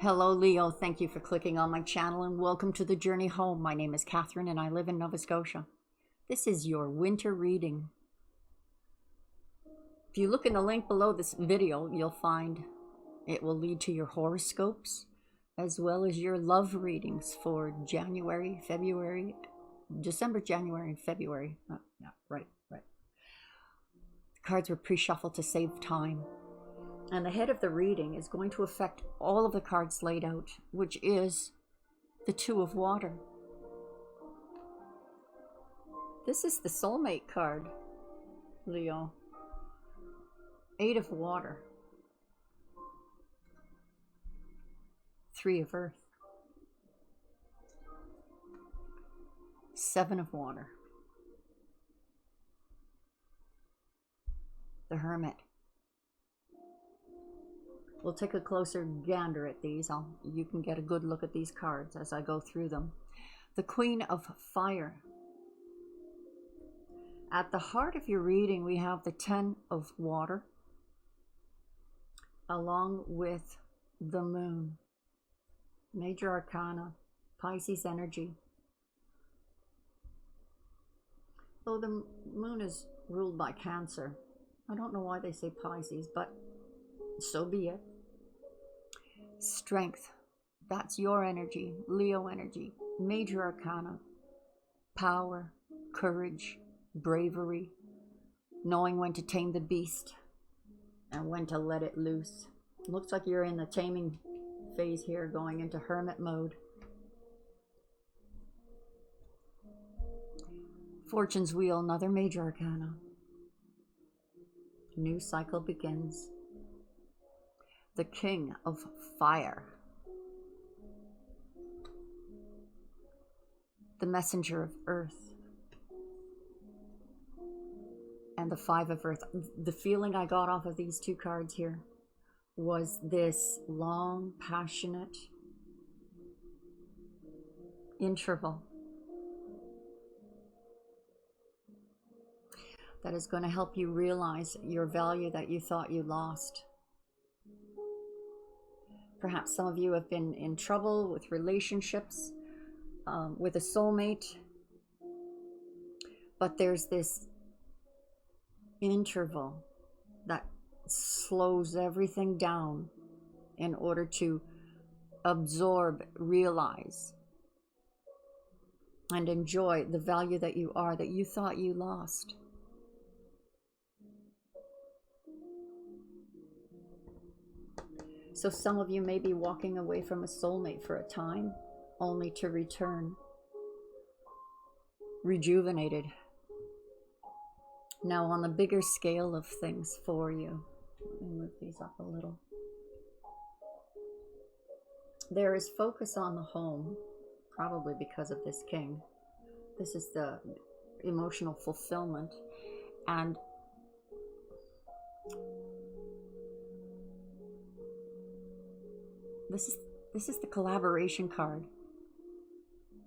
Hello, Leo. Thank you for clicking on my channel and welcome to the journey home. My name is Catherine and I live in Nova Scotia. This is your winter reading. If you look in the link below this video, you'll find it will lead to your horoscopes as well as your love readings for January, February, December, January, and February. Oh, yeah, right. The cards were pre-shuffled to save time. And the head of the reading is going to affect all of the cards laid out, which is the Two of Water. This is the soulmate card, Leo. Eight of Water. Three of Earth. Seven of Water. The Hermit. We'll take a closer gander at these. You can get a good look at these cards as I go through them. The Queen of Fire. At the heart of your reading, we have the Ten of Water, along with the Moon. Major Arcana, Pisces energy. Though the Moon is ruled by Cancer. I don't know why they say Pisces, but so be it. Strength, that's your energy, Leo energy. Major Arcana, power, courage, bravery, knowing when to tame the beast and when to let it loose. Looks like you're in the taming phase here, going into hermit mode. Fortune's Wheel, another major arcana. New cycle begins. The King of Fire. The Messenger of Earth. And the Five of Earth. The feeling I got off of these two cards here was this long, passionate interval that is going to help you realize your value that you thought you lost. Perhaps some of you have been in trouble with relationships, with a soulmate, but there's this interval that slows everything down in order to absorb, realize, and enjoy the value that you are, that you thought you lost. So some of you may be walking away from a soulmate for a time, only to return rejuvenated. Now on the bigger scale of things for you, let me move these up a little. There is focus on the home, probably because of this king. This is the emotional fulfillment, and this is the collaboration card.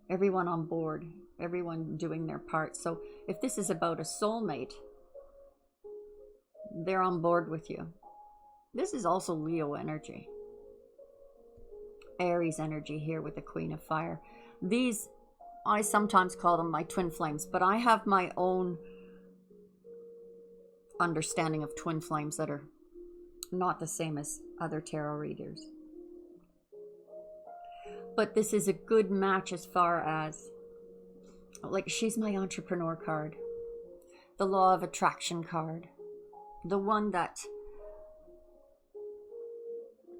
Everyone on board, everyone doing their part. So if this is about a soulmate, they're on board with you. This is also Leo energy. Aries energy here with the Queen of Fire. These, I sometimes call them my twin flames, but I have my own understanding of twin flames that are not the same as other tarot readers. But this is a good match as far as, like, she's my entrepreneur card, the law of attraction card, the one that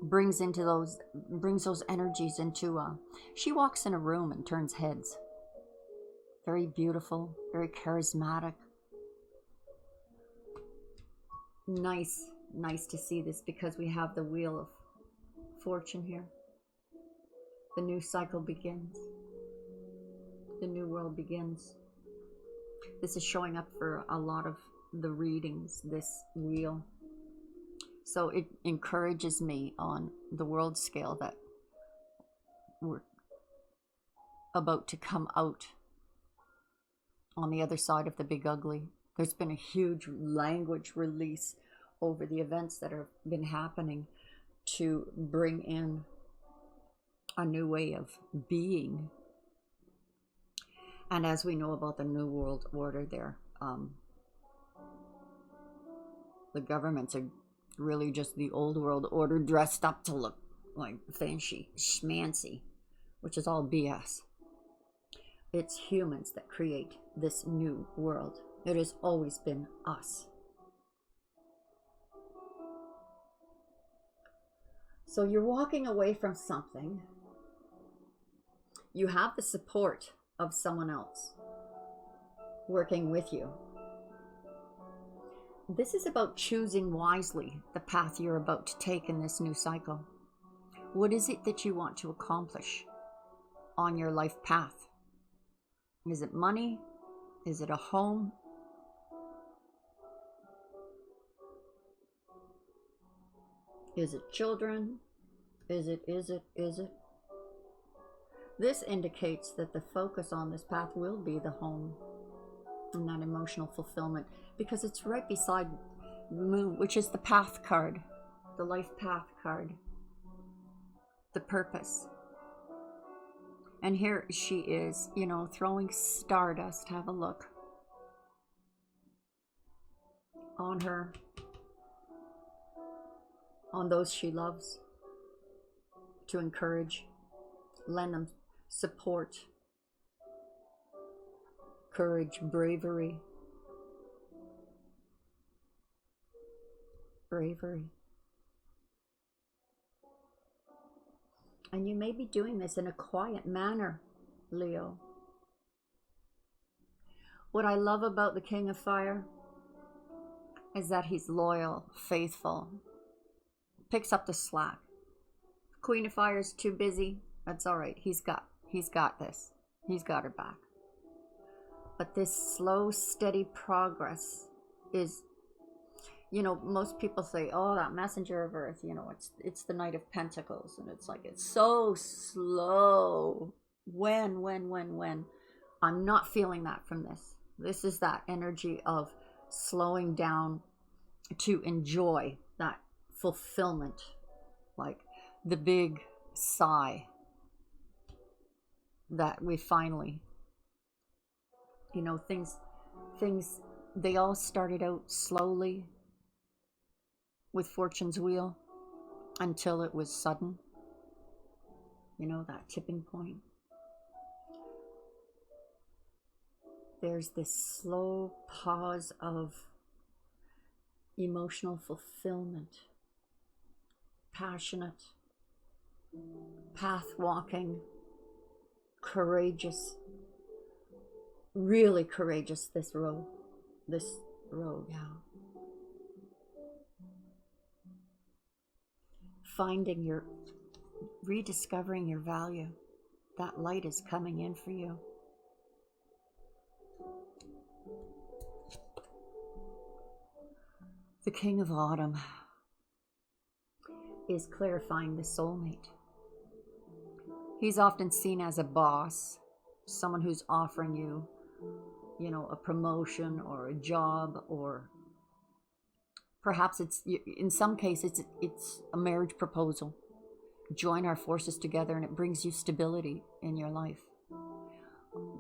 brings those energies into she walks in a room and turns heads. Very beautiful, very charismatic. Nice to see this, because we have the Wheel of Fortune here. The new cycle begins. The new world begins. This is showing up for a lot of the readings, this wheel. So it encourages me on the world scale that we're about to come out on the other side of the big ugly. There's been a huge language release over the events that have been happening to bring in a new way of being. And as we know about the New World Order there, the governments are really just the old world order dressed up to look like fancy, schmancy, which is all BS. It's humans that create this new world. It has always been us. So you're walking away from something. You have the support of someone else working with you. This is about choosing wisely the path you're about to take in this new cycle. What is it that you want to accomplish on your life path? Is it money? Is it a home? Is it children? Is it? This indicates that the focus on this path will be the home and that emotional fulfillment, because it's right beside the moon, which is the path card, the life path card, the purpose. And here she is, you know, throwing stardust. Have a look on her, on those she loves, to encourage, lend them support, courage, bravery. And you may be doing this in a quiet manner, Leo. What I love about the King of Fire is that he's loyal, faithful, picks up the slack. Queen of Fire is too busy. That's all right. He's got this. He's got her back. But this slow, steady progress is, you know, most people say, oh, that messenger of earth, you know, it's the Knight of Pentacles. And it's like, it's so slow. When? I'm not feeling that from this. This is that energy of slowing down to enjoy that fulfillment, like the big sigh that we finally, you know, things, they all started out slowly with Fortune's wheel until it was sudden, you know, that tipping point. There's this slow pause of emotional fulfillment, passionate, path walking, courageous, really courageous, this road, yeah. Rediscovering your value. That light is coming in for you. The King of Autumn is clarifying the soulmate. He's often seen as a boss, someone who's offering you, you know, a promotion or a job, or perhaps it's, in some cases, it's a marriage proposal. Join our forces together and it brings you stability in your life.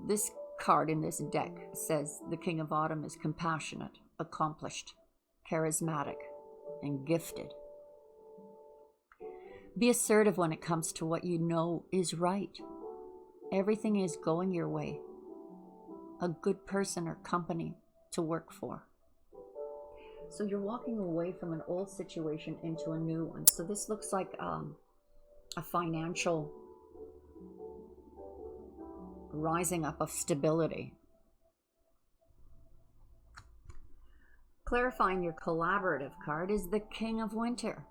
This card in this deck says the King of Autumn is compassionate, accomplished, charismatic, and gifted. Be assertive when it comes to what you know is right. Everything is going your way. A good person or company to work for. So you're walking away from an old situation into a new one. So this looks like a financial rising up of stability. Clarifying your collaborative card is the King of Winter.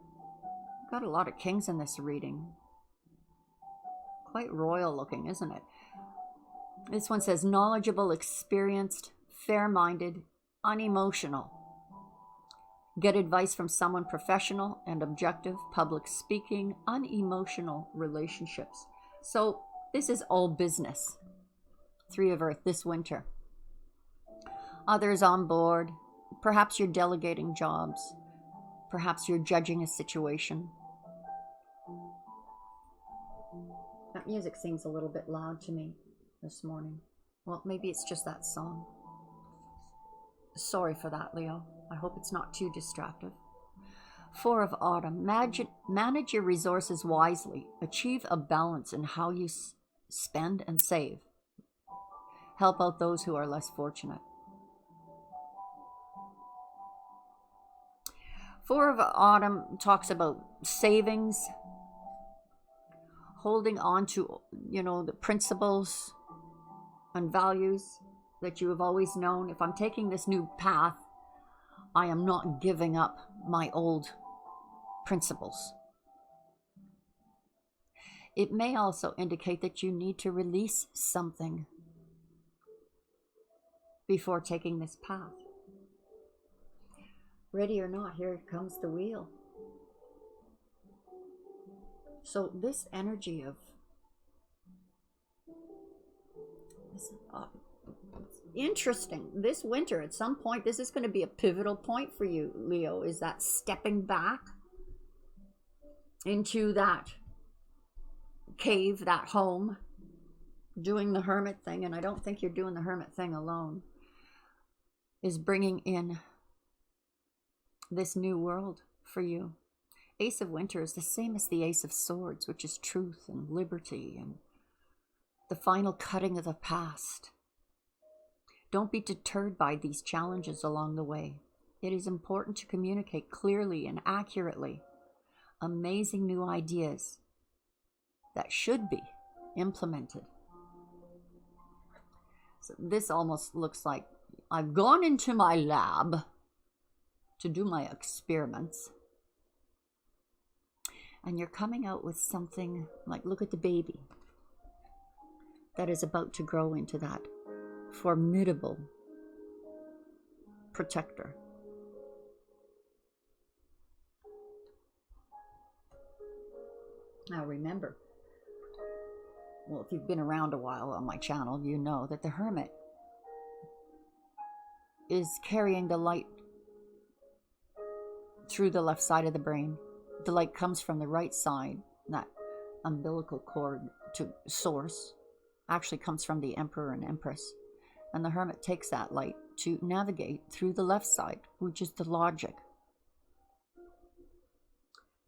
Got a lot of kings in this reading. Quite royal looking, isn't it? This one says knowledgeable, experienced, fair-minded, unemotional. Get advice from someone professional and objective, public speaking, unemotional relationships. So this is all business. Three of Earth this winter. Others on board. Perhaps you're delegating jobs. Perhaps you're judging a situation. music seems a little bit loud to me this morning. Well, maybe it's just that song. Sorry for that, Leo. I hope it's not too distractive. 4 of Autumn. Manage your resources wisely. Achieve a balance in how you spend and save. Help out those who are less fortunate. 4 of Autumn talks about savings, holding on to, the principles and values that you have always known. If I'm taking this new path, I am not giving up my old principles. It may also indicate that you need to release something before taking this path. Ready or not, here comes the wheel. So this energy of this, interesting. This winter, at some point, this is going to be a pivotal point for you, Leo, is that stepping back into that cave, that home, doing the hermit thing. And I don't think you're doing the hermit thing alone, is bringing in this new world for you. Ace of Winter is the same as the Ace of Swords, which is truth and liberty and the final cutting of the past. Don't be deterred by these challenges along the way. It is important to communicate clearly and accurately amazing new ideas that should be implemented. So this almost looks like I've gone into my lab to do my experiments, and you're coming out with something like, look at the baby that is about to grow into that formidable protector. Now remember, well, if you've been around a while on my channel, you know that the hermit is carrying the light through the left side of the brain. The light comes from the right side, that umbilical cord to source, actually comes from the Emperor and Empress. And the hermit takes that light to navigate through the left side, which is the logic.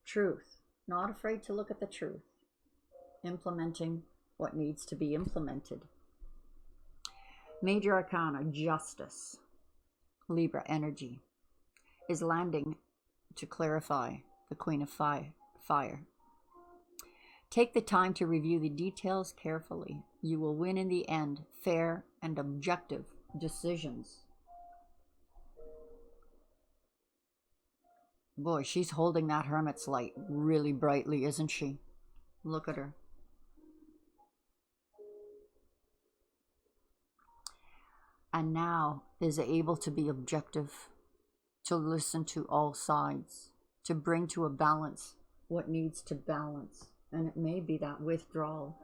Truth. Not afraid to look at the truth. Implementing what needs to be implemented. Major Arcana, Justice. Libra energy is landing to clarify the Queen of Fire. Take the time to review the details carefully. You will win in the end. Fair and objective decisions. Boy, she's holding that hermit's light really brightly, isn't she? Look at her. And now is able to be objective, to listen to all sides, to bring to a balance what needs to balance. And it may be that withdrawal.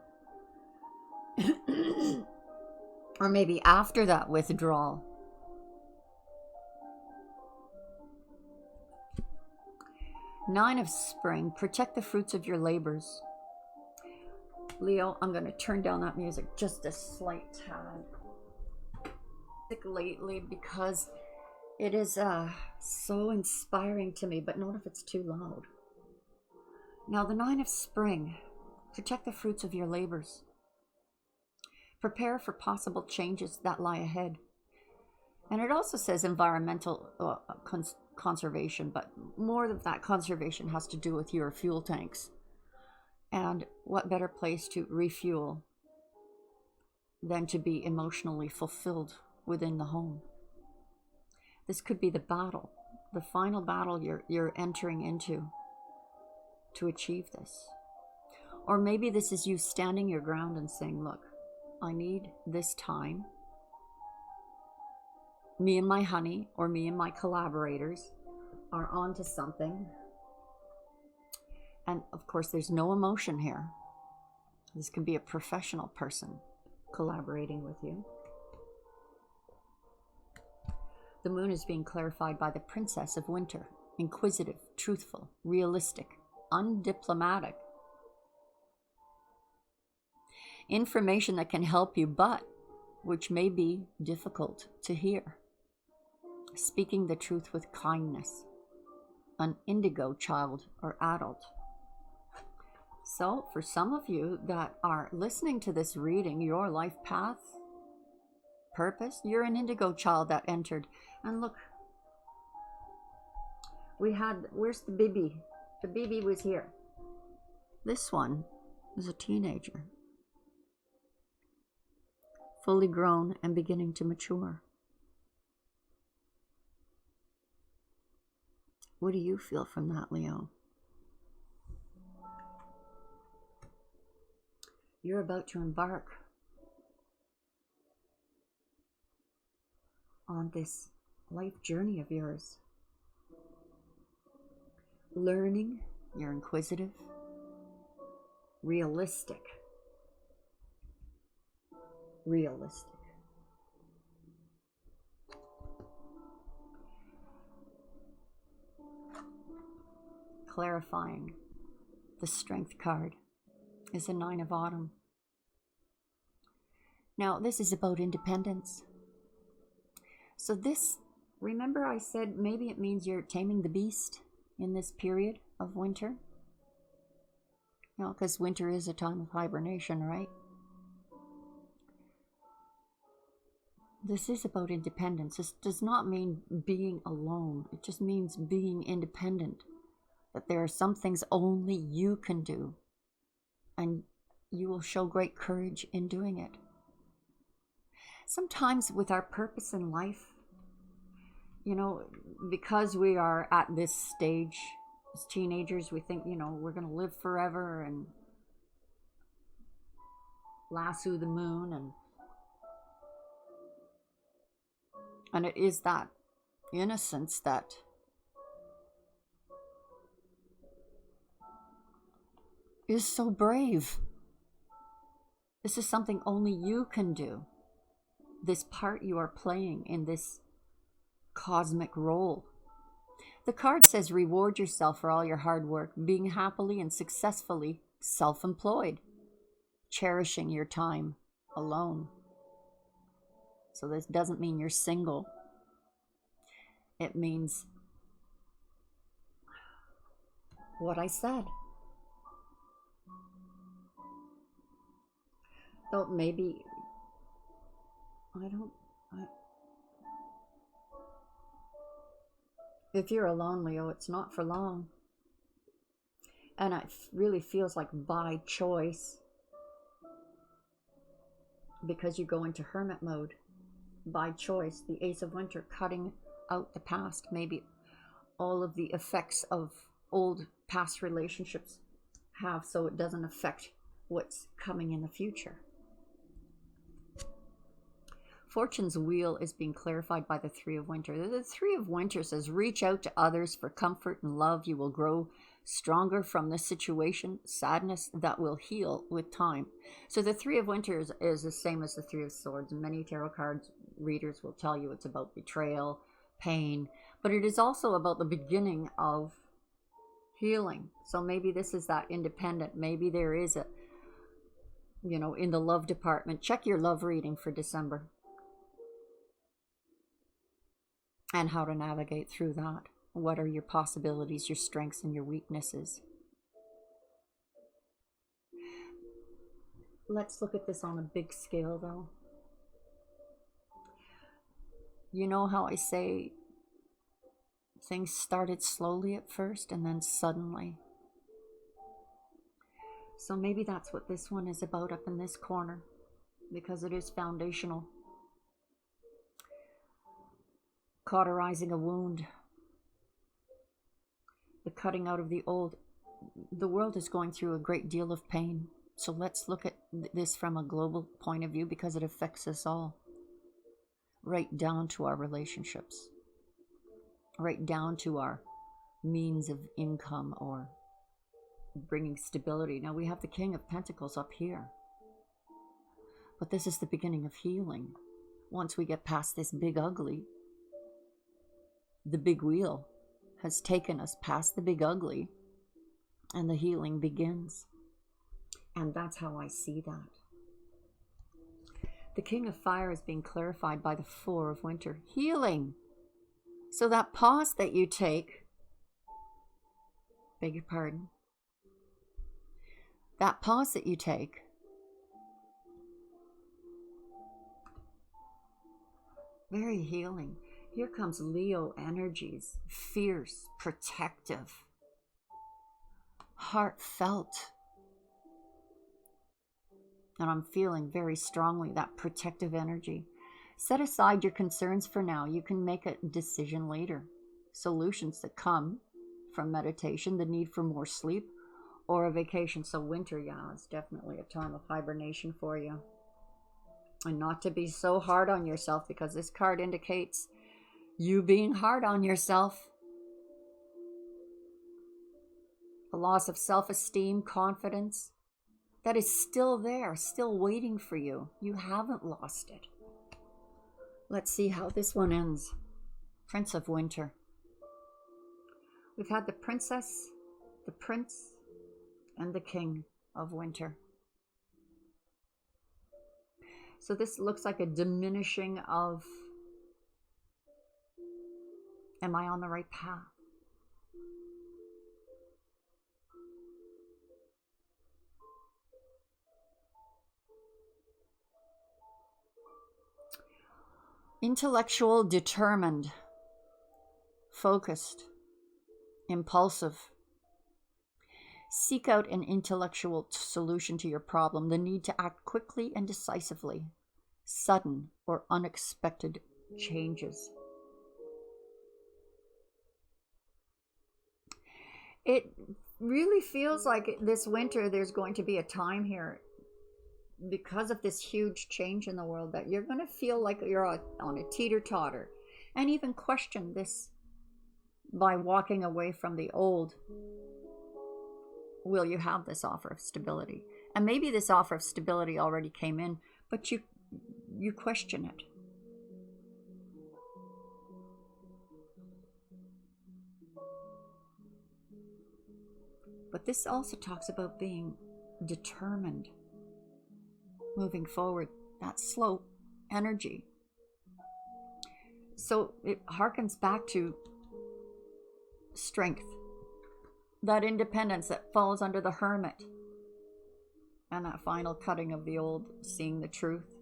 Or maybe after that withdrawal. Nine of Spring, protect the fruits of your labors. Leo, I'm going to turn down that music just a slight tad lately because it is so inspiring to me, but not if it's too loud. Now, the Nine of Spring, protect the fruits of your labors. Prepare for possible changes that lie ahead. And it also says environmental conservation, but more of that conservation has to do with your fuel tanks. And what better place to refuel than to be emotionally fulfilled within the home? This could be the battle, the final battle you're entering into to achieve this. Or maybe this is you standing your ground and saying, look, I need this time. Me and my honey, or me and my collaborators, are onto something. And of course, there's no emotion here. This can be a professional person collaborating with you. The moon is being clarified by the Princess of Winter. Inquisitive, truthful, realistic, undiplomatic. information that can help you, but which may be difficult to hear. Speaking the truth with kindness. An indigo child or adult. So for some of you that are listening to this reading, your life path, purpose, you're an indigo child that entered. And look, we had, where's the baby? The baby was here. This one is a teenager. Fully grown and beginning to mature. What do you feel from that, Leo? You're about to embark on this life journey of yours. Learning, you're inquisitive, realistic. Clarifying. The Strength card is a 9 of Autumn. Now, this is about independence. So this, remember I said maybe it means you're taming the beast in this period of winter? Because winter is a time of hibernation, right? This is about independence. This does not mean being alone. It just means being independent. That there are some things only you can do. And you will show great courage in doing it. Sometimes with our purpose in life, because we are at this stage as teenagers, we think, we're going to live forever and lasso the moon. And it is that innocence that is so brave. This is something only you can do. This part you are playing in this cosmic role. The card says reward yourself for all your hard work, being happily and successfully self-employed, cherishing your time alone. So this doesn't mean you're single. It means what I said. Though maybe, if you're alone, Leo, it's not for long. And it really feels like by choice. Because you go into hermit mode. By choice. The Ace of Winter, cutting out the past. Maybe all of the effects of old past relationships have, so it doesn't affect what's coming in the future. Fortune's wheel is being clarified by the Three of Winter. The Three of Winter says, reach out to others for comfort and love. You will grow stronger from this situation, sadness that will heal with time. So the Three of Winter is the same as the Three of Swords. Many tarot cards readers will tell you it's about betrayal, pain, but it is also about the beginning of healing. So maybe this is that independent. Maybe there is a, in the love department. Check your love reading for December. And how to navigate through that. What are your possibilities, your strengths, and your weaknesses? Let's look at this on a big scale, though. You know how I say things started slowly at first and then suddenly? So maybe that's what this one is about up in this corner, because it is foundational. Cauterizing a wound, the cutting out of the old. The world is going through a great deal of pain. So let's look at this from a global point of view, because it affects us all. Right down to our relationships. Right down to our means of income or bringing stability. Now we have the King of Pentacles up here. But this is the beginning of healing. Once we get past this big ugly, the big wheel has taken us past the big ugly, and the healing begins. And that's how I see that. The King of Fire is being clarified by the Four of Winter. Healing. So that pause that you take, beg your pardon, that pause that you take very healing. Here comes Leo energies, fierce, protective, heartfelt. And I'm feeling very strongly that protective energy. Set aside your concerns for now. You can make a decision later. Solutions that come from meditation, the need for more sleep, or a vacation. So winter, yeah, is definitely a time of hibernation for you. And not to be so hard on yourself, because this card indicates you being hard on yourself. A loss of self-esteem, confidence, that is still there, still waiting for you. You haven't lost it. Let's see how this one ends. Prince of Winter. We've had the Princess, the Prince, and the King of Winter. So this looks like a diminishing of, am I on the right path? Intellectual, determined, focused, impulsive. Seek out an intellectual solution to your problem, the need to act quickly and decisively, sudden or unexpected changes. It really feels like this winter there's going to be a time here, because of this huge change in the world, that you're going to feel like you're on a teeter-totter, and even question this by walking away from the old. Will you have this offer of stability? And maybe this offer of stability already came in, but you question it. But this also talks about being determined, moving forward, that slow energy. So it harkens back to strength, that independence that falls under the Hermit, and that final cutting of the old, seeing the truth,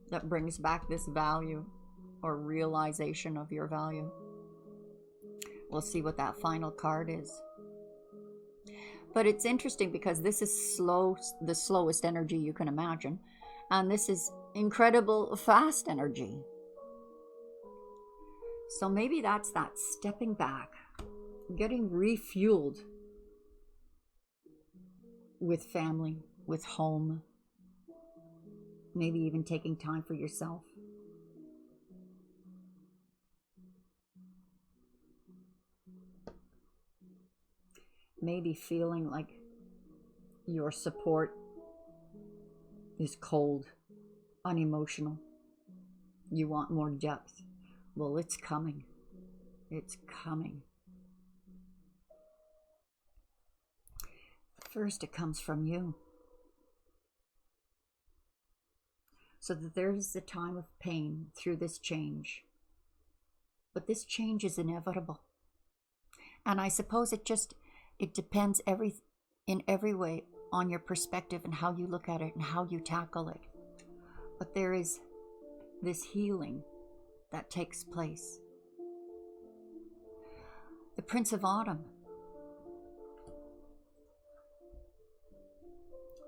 that brings back this value or realization of your value. We'll see what that final card is. But it's interesting because this is slow, the slowest energy you can imagine. And this is incredible fast energy. So maybe that's that stepping back, getting refueled with family, with home, maybe even taking time for yourself. Maybe feeling like your support is cold, unemotional. You want more depth. Well, it's coming. It's coming. First, it comes from you. So that there is a time of pain through this change. But this change is inevitable. And I suppose it depends in every way on your perspective and how you look at it and how you tackle it. But there is this healing that takes place. The Prince of Autumn.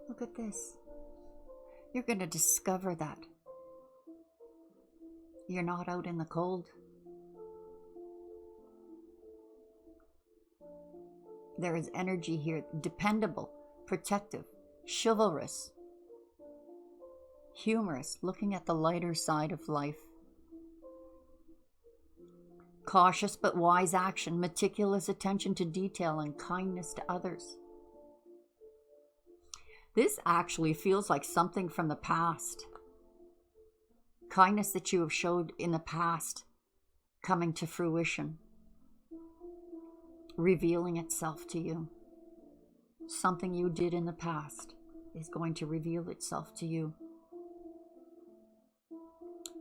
Look at this. You're going to discover that you're not out in the cold. There is energy here, dependable, protective, chivalrous, humorous, looking at the lighter side of life. Cautious but wise action, meticulous attention to detail, and kindness to others. This actually feels like something from the past. Kindness that you have showed in the past coming to fruition, revealing itself to you. Something you did in the past is going to reveal itself to you.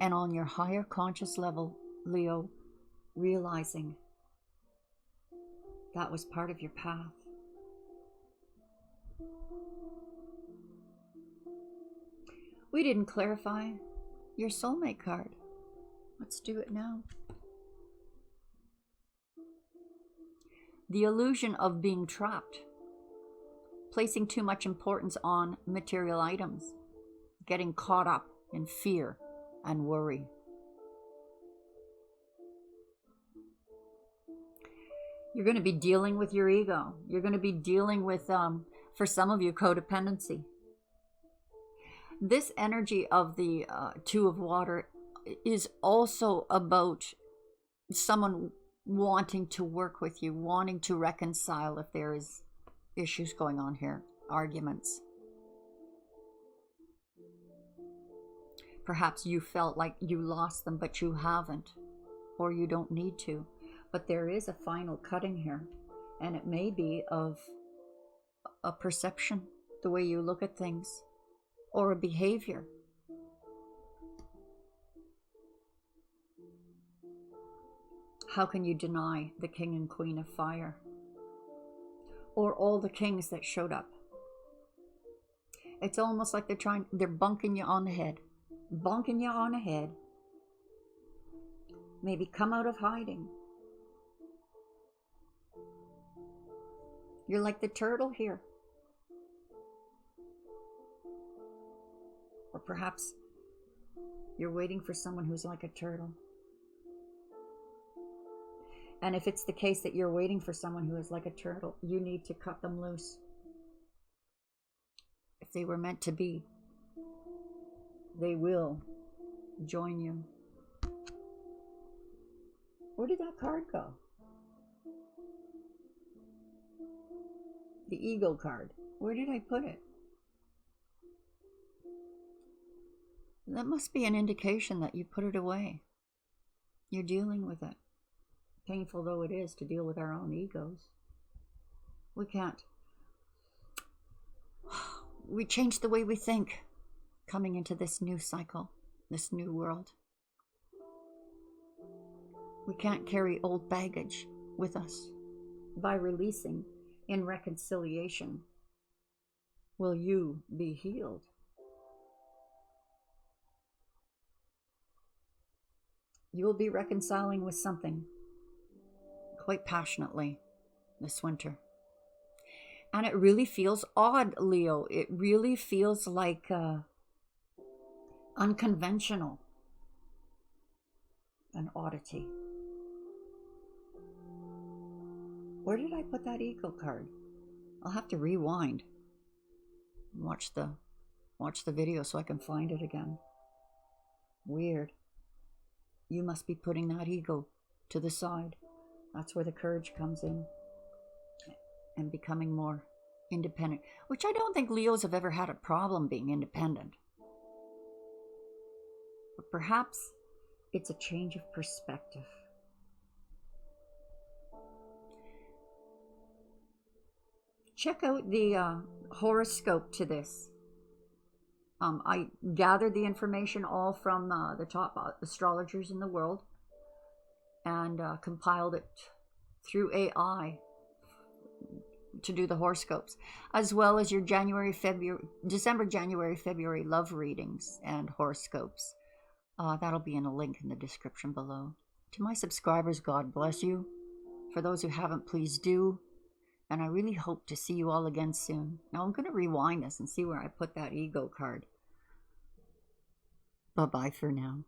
And on your higher conscious level, Leo, realizing that was part of your path. We didn't clarify your soulmate card. Let's do it now. The illusion of being trapped. Placing too much importance on material items. Getting caught up in fear and worry. You're going to be dealing with your ego. You're going to be dealing with, for some of you, codependency. This energy of the Two of Water is also about someone wanting to work with you, wanting to reconcile if there is issues going on here, arguments. Perhaps you felt like you lost them, but you haven't, or you don't need to. But there is a final cutting here, and it may be of a perception, the way you look at things, or a behavior. How can you deny the King and Queen of Fire? Or all the kings that showed up? It's almost like they're bunking you on the head. Bunking you on the head. Maybe come out of hiding. You're like the turtle here. Or perhaps you're waiting for someone who's like a turtle. And if it's the case that you're waiting for someone who is like a turtle, you need to cut them loose. If they were meant to be, they will join you. Where did that card go? The Eagle card. Where did I put it? That must be an indication that you put it away. You're dealing with it. Painful though it is to deal with our own egos. We can't. We change the way we think coming into this new cycle, this new world. We can't carry old baggage with us. By releasing in reconciliation, will you be healed? You will be reconciling with something quite passionately this winter. And it really feels odd, Leo. It really feels like unconventional. An oddity. Where did I put that Eagle card? I'll have to rewind. Watch the video so I can find it again. Weird. You must be putting that ego to the side. That's where the courage comes in. And becoming more independent. Which I don't think Leos have ever had a problem being independent. But perhaps it's a change of perspective. Check out the horoscope to this. I gathered the information all from the top astrologers in the world and compiled it through AI to do the horoscopes, as well as your December, January, February love readings and horoscopes. That'll be in a link in the description below. To my subscribers, God bless you. For those who haven't, please do. And I really hope to see you all again soon. Now I'm going to rewind this and see where I put that ego card. Bye-bye for now.